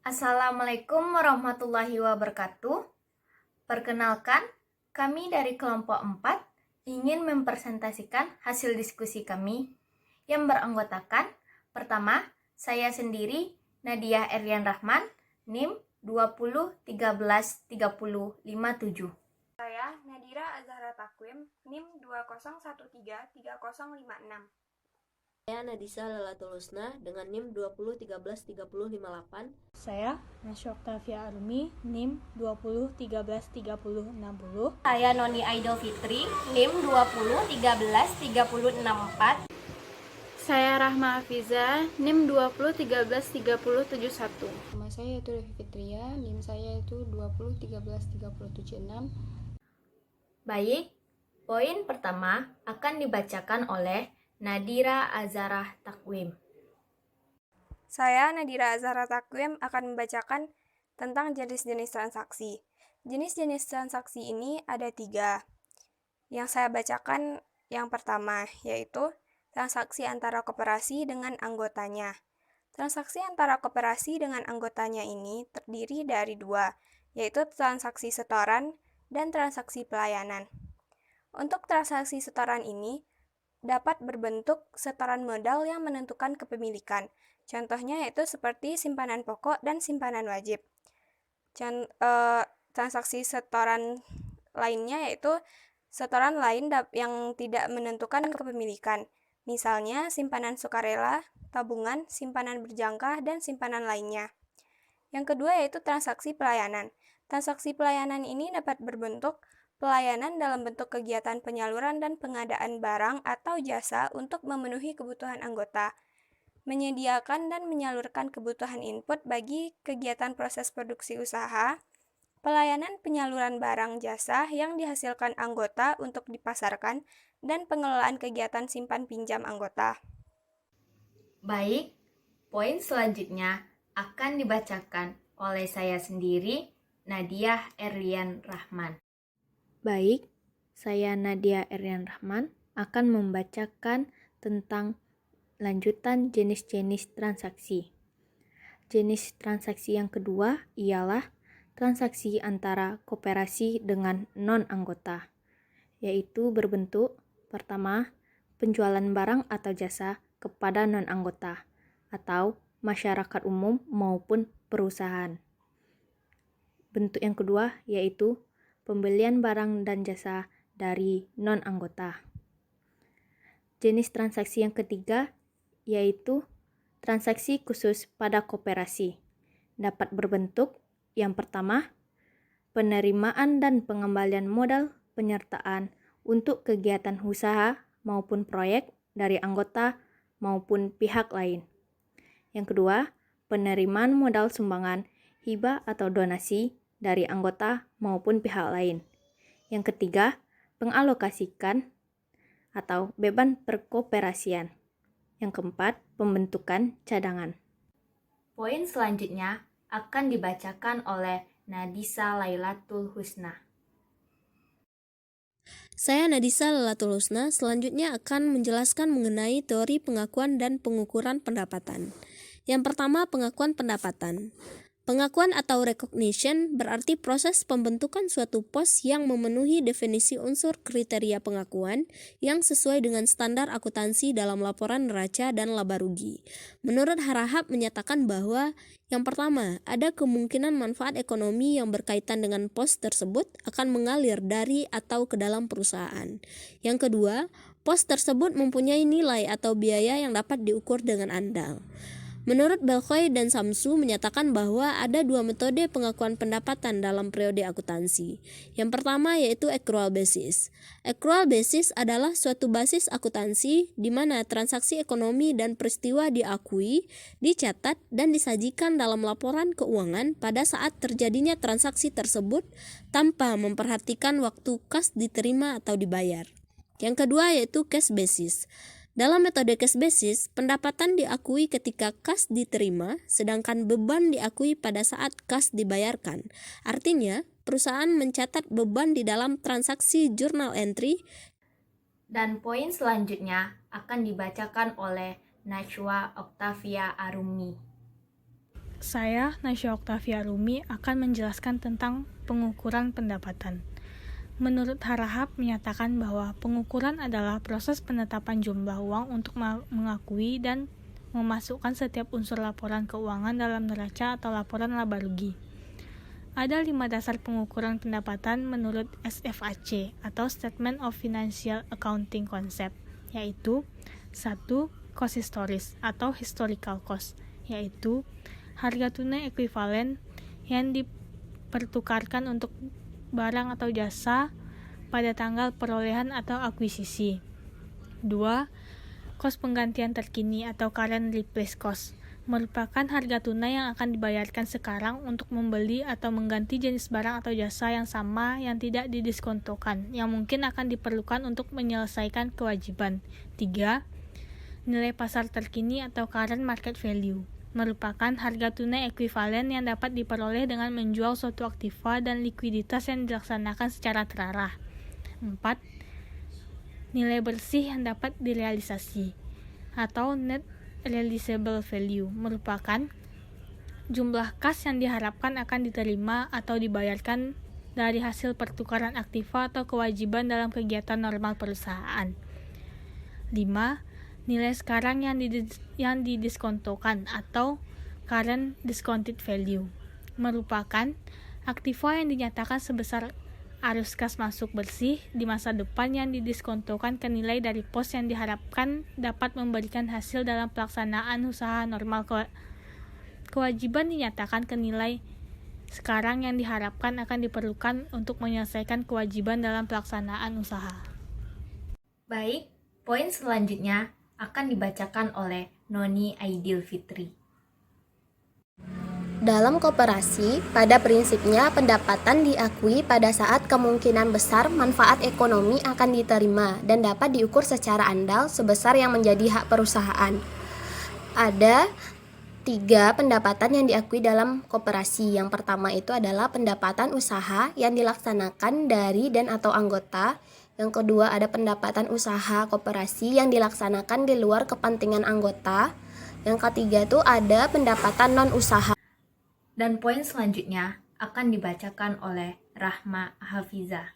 Assalamualaikum warahmatullahi wabarakatuh. Perkenalkan, kami dari kelompok 4 ingin mempresentasikan hasil diskusi kami yang beranggotakan pertama, saya sendiri Nadia Erlian Rahman, NIM 20133057. Saya Nadira Azhara Takwim, NIM 20133056. Saya Nadisa Lalatul Husna dengan NIM 20133058. Saya Nasya Oktavia Arumi, NIM 20133060. Saya Noni Aidil Fitri, NIM 20133064. Saya Rahma Hafiza, NIM 20133071. Nama saya itu Devi Fitria, NIM saya itu 20133076. Baik, poin pertama akan dibacakan oleh Nadira Azharah Takwim. Saya Nadira Azhara Takwim akan membacakan tentang jenis-jenis transaksi. Jenis-jenis transaksi ini ada 3. Yang saya bacakan yang pertama, yaitu transaksi antara koperasi dengan anggotanya. Transaksi antara koperasi dengan anggotanya ini terdiri dari 2, yaitu transaksi setoran dan transaksi pelayanan. Untuk transaksi setoran ini dapat berbentuk setoran modal yang menentukan kepemilikan. Contohnya yaitu seperti simpanan pokok dan simpanan wajib. Transaksi setoran lainnya yaitu setoran lain yang tidak menentukan kepemilikan. Misalnya simpanan sukarela, tabungan, simpanan berjangka, dan simpanan lainnya. Yang kedua yaitu transaksi pelayanan. Transaksi pelayanan ini dapat berbentuk pelayanan dalam bentuk kegiatan penyaluran dan pengadaan barang atau jasa untuk memenuhi kebutuhan anggota, menyediakan dan menyalurkan kebutuhan input bagi kegiatan proses produksi usaha, pelayanan penyaluran barang jasa yang dihasilkan anggota untuk dipasarkan, dan pengelolaan kegiatan simpan pinjam anggota. Baik, poin selanjutnya akan dibacakan oleh saya sendiri, Nadia Erlian Rahman. Baik, saya Nadia Erlian Rahman akan membacakan tentang lanjutan jenis-jenis transaksi. Jenis transaksi yang kedua ialah transaksi antara koperasi dengan non-anggota, yaitu berbentuk pertama, penjualan barang atau jasa kepada non-anggota atau masyarakat umum maupun perusahaan. Bentuk yang kedua yaitu pembelian barang dan jasa dari non-anggota. Jenis transaksi yang ketiga yaitu transaksi khusus pada koperasi. Dapat berbentuk yang pertama, penerimaan dan pengembalian modal penyertaan untuk kegiatan usaha maupun proyek dari anggota maupun pihak lain. Yang kedua, penerimaan modal sumbangan, hibah atau donasi dari anggota maupun pihak lain. Yang ketiga, pengalokasikan atau beban perkoperasian. Yang keempat, pembentukan cadangan. Poin selanjutnya akan dibacakan oleh Nadisa Lailatul Husna. Saya Nadisa Lalatul Husna selanjutnya akan menjelaskan mengenai teori pengakuan dan pengukuran pendapatan. Yang pertama, pengakuan pendapatan. Pengakuan atau recognition berarti proses pembentukan suatu pos yang memenuhi definisi unsur kriteria pengakuan yang sesuai dengan standar akuntansi dalam laporan neraca dan laba rugi. Menurut Harahap menyatakan bahwa yang pertama, ada kemungkinan manfaat ekonomi yang berkaitan dengan pos tersebut akan mengalir dari atau ke dalam perusahaan. Yang kedua, pos tersebut mempunyai nilai atau biaya yang dapat diukur dengan andal. Menurut Belkhoy dan Samsu menyatakan bahwa ada 2 metode pengakuan pendapatan dalam periode akuntansi. Yang pertama yaitu accrual basis. Accrual basis adalah suatu basis akuntansi di mana transaksi ekonomi dan peristiwa diakui, dicatat, dan disajikan dalam laporan keuangan pada saat terjadinya transaksi tersebut tanpa memperhatikan waktu kas diterima atau dibayar. Yang kedua yaitu cash basis. Dalam metode cash basis, pendapatan diakui ketika kas diterima, sedangkan beban diakui pada saat kas dibayarkan. Artinya, perusahaan mencatat beban di dalam transaksi journal entry. Dan poin selanjutnya akan dibacakan oleh Najwa Oktavia Arumi. Saya, Nasya Oktavia Rumi, akan menjelaskan tentang pengukuran pendapatan. Menurut Harahap menyatakan bahwa pengukuran adalah proses penetapan jumlah uang untuk mengakui dan memasukkan setiap unsur laporan keuangan dalam neraca atau laporan laba rugi. Ada 5 dasar pengukuran pendapatan menurut SFAC atau Statement of Financial Accounting Concept, yaitu 1. Cost historis atau historical cost, yaitu harga tunai ekuivalen yang dipertukarkan untuk barang atau jasa pada tanggal perolehan atau akuisisi. 2. Kos penggantian terkini atau current replace cost merupakan harga tunai yang akan dibayarkan sekarang untuk membeli atau mengganti jenis barang atau jasa yang sama yang tidak didiskontokan, yang mungkin akan diperlukan untuk menyelesaikan kewajiban. 3. Nilai pasar terkini atau current market value merupakan harga tunai ekuivalen yang dapat diperoleh dengan menjual suatu aktiva dan likuiditas yang dilaksanakan secara terarah. 4. Nilai bersih yang dapat direalisasi atau net realizable value merupakan jumlah kas yang diharapkan akan diterima atau dibayarkan dari hasil pertukaran aktiva atau kewajiban dalam kegiatan normal perusahaan. 5. Nilai sekarang yang didiskontokan atau current discounted value merupakan aktiva yang dinyatakan sebesar arus kas masuk bersih di masa depan yang didiskontokan ke nilai dari pos yang diharapkan dapat memberikan hasil dalam pelaksanaan usaha normal. Kewajiban dinyatakan ke nilai sekarang yang diharapkan akan diperlukan untuk menyelesaikan kewajiban dalam pelaksanaan usaha. Baik, poin selanjutnya akan dibacakan oleh Noni Aidil Fitri. Dalam koperasi, pada prinsipnya pendapatan diakui pada saat kemungkinan besar manfaat ekonomi akan diterima dan dapat diukur secara andal sebesar yang menjadi hak perusahaan. Ada 3 pendapatan yang diakui dalam koperasi. Yang pertama itu adalah pendapatan usaha yang dilaksanakan dari dan atau anggota. Yang kedua ada pendapatan usaha koperasi yang dilaksanakan di luar kepentingan anggota. Yang ketiga itu ada pendapatan non-usaha. Dan poin selanjutnya akan dibacakan oleh Rahma Hafizah.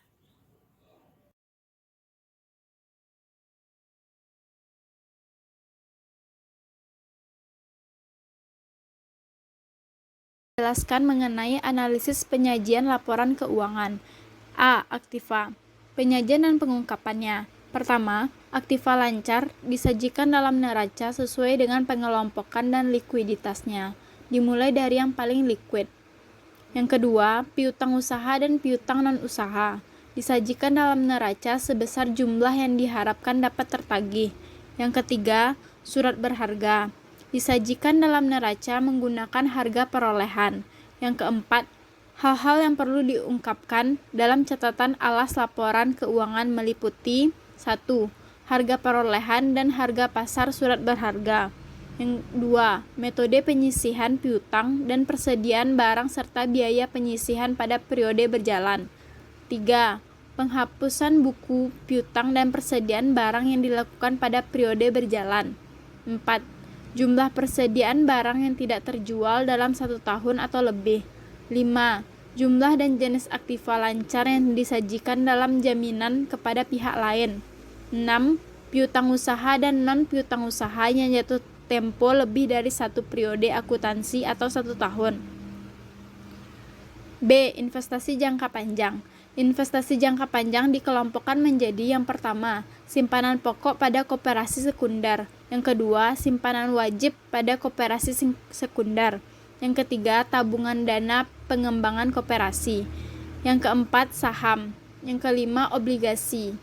Jelaskan mengenai analisis penyajian laporan keuangan. A. Aktiva. Penyajian dan pengungkapannya. Pertama, aktiva lancar disajikan dalam neraca sesuai dengan pengelompokan dan likuiditasnya, dimulai dari yang paling liquid. Yang kedua, piutang usaha dan piutang non-usaha disajikan dalam neraca sebesar jumlah yang diharapkan dapat tertagih. Yang ketiga, surat berharga disajikan dalam neraca menggunakan harga perolehan. Yang keempat, hal-hal yang perlu diungkapkan dalam catatan alas laporan keuangan meliputi 1. Harga perolehan dan harga pasar surat berharga. Yang 2. Metode penyisihan piutang dan persediaan barang serta biaya penyisihan pada periode berjalan. 3. Penghapusan buku piutang dan persediaan barang yang dilakukan pada periode berjalan. 4. Jumlah persediaan barang yang tidak terjual dalam 1 tahun atau lebih. 5. Jumlah dan jenis aktiva lancar yang disajikan dalam jaminan kepada pihak lain. 6. Piutang usaha dan non-piutang usaha yang jatuh tempo lebih dari 1 periode akuntansi atau 1 tahun. B. Investasi jangka panjang. Investasi jangka panjang dikelompokkan menjadi yang pertama, simpanan pokok pada koperasi sekunder. Yang kedua, simpanan wajib pada koperasi sekunder. Yang ketiga, tabungan dana pengembangan koperasi. Yang keempat, saham. Yang kelima, obligasi.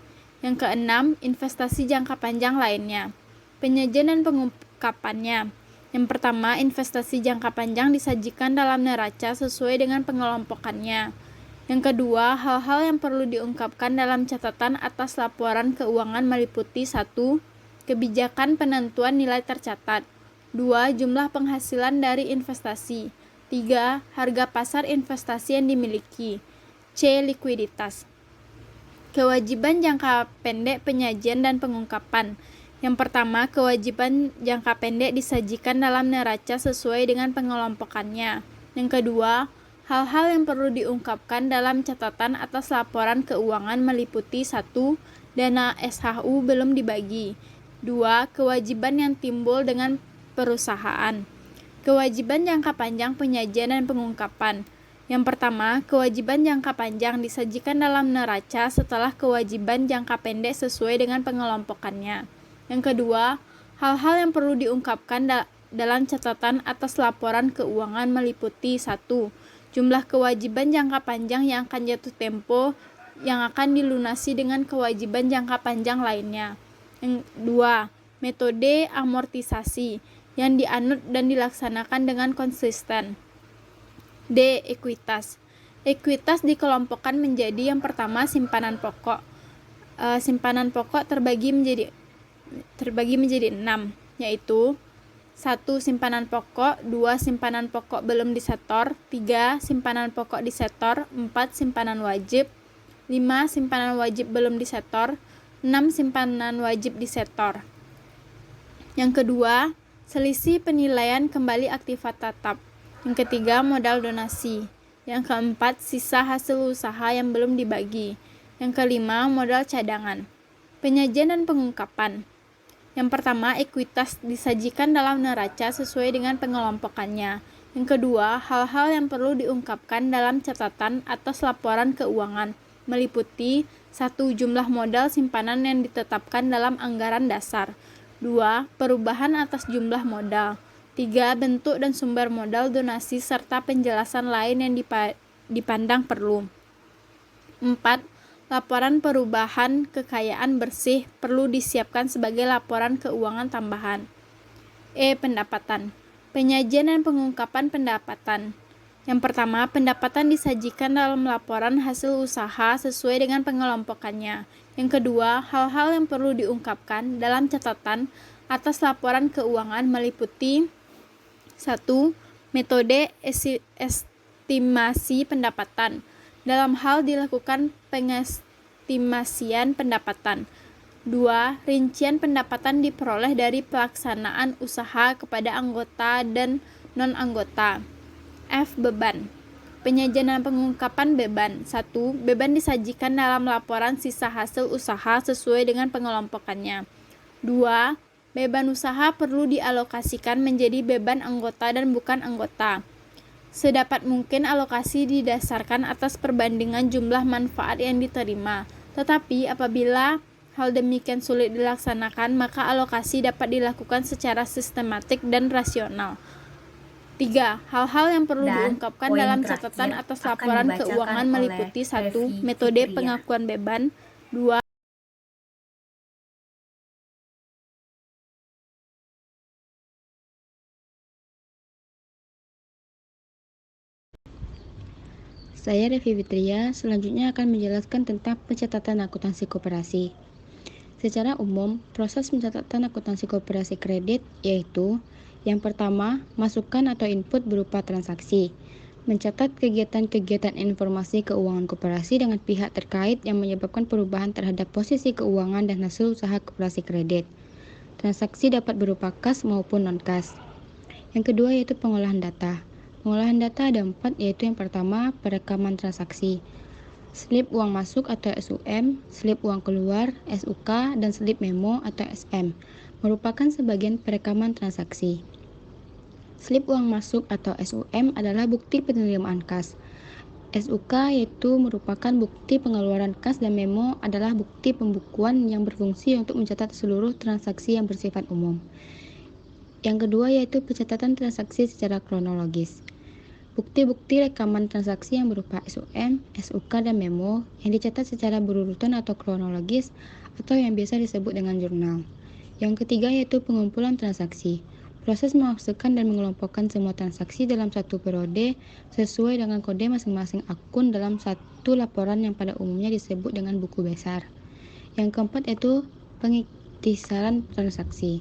Yang keenam, investasi jangka panjang lainnya. Penyajian dan pengungkapannya. Yang pertama, investasi jangka panjang disajikan dalam neraca sesuai dengan pengelompokannya. Yang kedua, hal-hal yang perlu diungkapkan dalam catatan atas laporan keuangan meliputi 1. Kebijakan penentuan nilai tercatat. 2. Jumlah penghasilan dari investasi. 3. Harga pasar investasi yang dimiliki. C. Likuiditas. Kewajiban jangka pendek penyajian dan pengungkapan. Yang pertama, kewajiban jangka pendek disajikan dalam neraca sesuai dengan pengelompokannya. Yang kedua, hal-hal yang perlu diungkapkan dalam catatan atas laporan keuangan meliputi 1. Dana SHU belum dibagi. 2. Kewajiban yang timbul dengan perusahaan. Kewajiban jangka panjang penyajian dan pengungkapan. Yang pertama, kewajiban jangka panjang disajikan dalam neraca setelah kewajiban jangka pendek sesuai dengan pengelompokannya. Yang kedua, hal-hal yang perlu diungkapkan dalam catatan atas laporan keuangan meliputi 1. Jumlah kewajiban jangka panjang yang akan jatuh tempo yang akan dilunasi dengan kewajiban jangka panjang lainnya. Yang 2. Metode amortisasi yang dianut dan dilaksanakan dengan konsisten. D. Ekuitas. Ekuitas dikelompokkan menjadi yang pertama simpanan pokok. Simpanan pokok terbagi menjadi 6, yaitu 1. Simpanan pokok, 2. Simpanan pokok belum disetor, 3. Simpanan pokok disetor, 4. Simpanan wajib, 5. Simpanan wajib belum disetor, 6. Simpanan wajib disetor. Yang kedua, selisih penilaian kembali aktiva tetap. Yang ketiga, modal donasi. Yang keempat, sisa hasil usaha yang belum dibagi. Yang kelima, modal cadangan. Penyajian dan pengungkapan. Yang pertama, ekuitas disajikan dalam neraca sesuai dengan pengelompokannya. Yang kedua, hal-hal yang perlu diungkapkan dalam catatan atas laporan keuangan meliputi 1. Jumlah modal simpanan yang ditetapkan dalam anggaran dasar. 2. Perubahan atas jumlah modal. 3. Bentuk dan sumber modal donasi serta penjelasan lain yang dipandang perlu. 4. Laporan perubahan kekayaan bersih perlu disiapkan sebagai laporan keuangan tambahan. E. Pendapatan. Penyajian dan pengungkapan pendapatan. Yang pertama, pendapatan disajikan dalam laporan hasil usaha sesuai dengan pengelompokannya. Yang kedua, hal-hal yang perlu diungkapkan dalam catatan atas laporan keuangan meliputi 1. Metode estimasi pendapatan. Dalam hal dilakukan pengestimasian pendapatan. 2. Rincian pendapatan diperoleh dari pelaksanaan usaha kepada anggota dan non-anggota. F. Beban. Penyajian dan pengungkapan beban. 1. Beban disajikan dalam laporan sisa hasil usaha sesuai dengan pengelompokannya. 2. Beban usaha perlu dialokasikan menjadi beban anggota dan bukan anggota. Sedapat mungkin alokasi didasarkan atas perbandingan jumlah manfaat yang diterima. Tetapi apabila hal demikian sulit dilaksanakan, maka alokasi dapat dilakukan secara sistematik dan rasional. 3. Hal-hal yang perlu diungkapkan dalam catatan atas laporan keuangan meliputi 1. Metode pengakuan beban. 2. Saya Revi Fitria, selanjutnya akan menjelaskan tentang pencatatan akuntansi koperasi. Secara umum, proses pencatatan akuntansi koperasi kredit yaitu yang pertama, masukan atau input berupa transaksi. Mencatat kegiatan-kegiatan informasi keuangan koperasi dengan pihak terkait yang menyebabkan perubahan terhadap posisi keuangan dan hasil usaha koperasi kredit. Transaksi dapat berupa kas maupun non-kas. Yang kedua yaitu pengolahan data. Pengolahan data ada 4, yaitu yang pertama, perekaman transaksi. Slip uang masuk atau SUM, slip uang keluar SUK, dan slip memo atau SM merupakan sebagian perekaman transaksi. Slip uang masuk atau SUM adalah bukti penerimaan kas. SUK yaitu merupakan bukti pengeluaran kas dan memo adalah bukti pembukuan yang berfungsi untuk mencatat seluruh transaksi yang bersifat umum. Yang kedua yaitu pencatatan transaksi secara kronologis. Bukti-bukti rekaman transaksi yang berupa SUM, SUK, dan memo yang dicatat secara berurutan atau kronologis atau yang biasa disebut dengan jurnal. Yang ketiga yaitu pengumpulan transaksi. Proses memasukkan dan mengelompokkan semua transaksi dalam satu periode sesuai dengan kode masing-masing akun dalam satu laporan yang pada umumnya disebut dengan buku besar. Yang keempat yaitu pengiktisaran transaksi.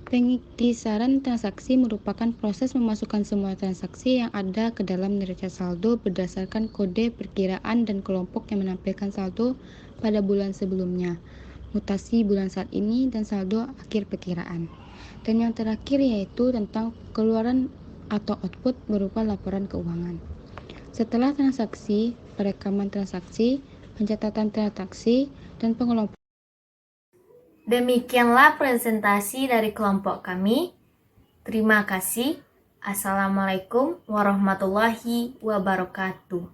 Pengiktisaran transaksi merupakan proses memasukkan semua transaksi yang ada ke dalam neraca saldo berdasarkan kode perkiraan dan kelompok yang menampilkan saldo pada bulan sebelumnya. mutasi bulan saat ini, dan saldo akhir perkiraan. Dan yang terakhir yaitu tentang keluaran atau output berupa laporan keuangan. Setelah transaksi, perekaman transaksi, pencatatan transaksi, dan pengelompokan. Demikianlah presentasi dari kelompok kami. Terima kasih. Assalamualaikum warahmatullahi wabarakatuh.